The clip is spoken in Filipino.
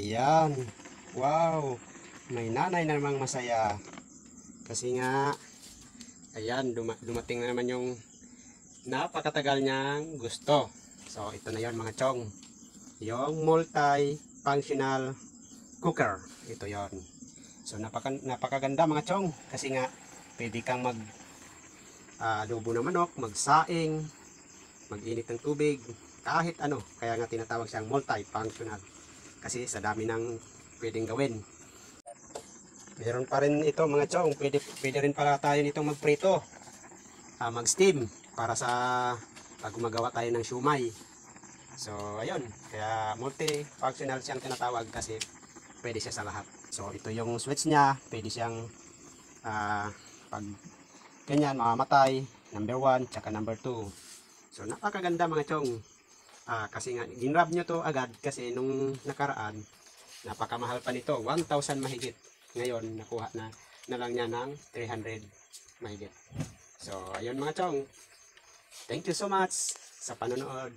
Ayan. Wow. May nanay na namang masaya. Kasi nga, ayan, dumating na naman yung napakatagal niyang gusto. So, ito na yon mga chong. Yung multi-functional cooker. Ito yon. So, napakaganda mga chong. Kasi nga, pwede kang adobo ng manok, magsaing, mag-init ng tubig, kahit ano. Kaya nga tinatawag siyang multi-functional. Kasi sa dami ng pwedeng gawin. Meron pa rin ito mga chong, pwede rin pala tayo nitong magprito, mag-steam para sa pag gumagawa tayo ng siumay. So ayun, kaya multi-functional siyang tinatawag kasi pwede siya sa lahat. So ito yung switch niya, pwede siyang pag ganyan mamamatay, number 1 tsaka number 2. So napakaganda mga chong, kasi nga ginrab nyo to agad kasi nung nakaraan napakamahal pa nito, 1,000 mahigit. Ngayon, nakuha na lang niya ng 300 mahigit. So, ayun mga chong. Thank you so much sa panonood.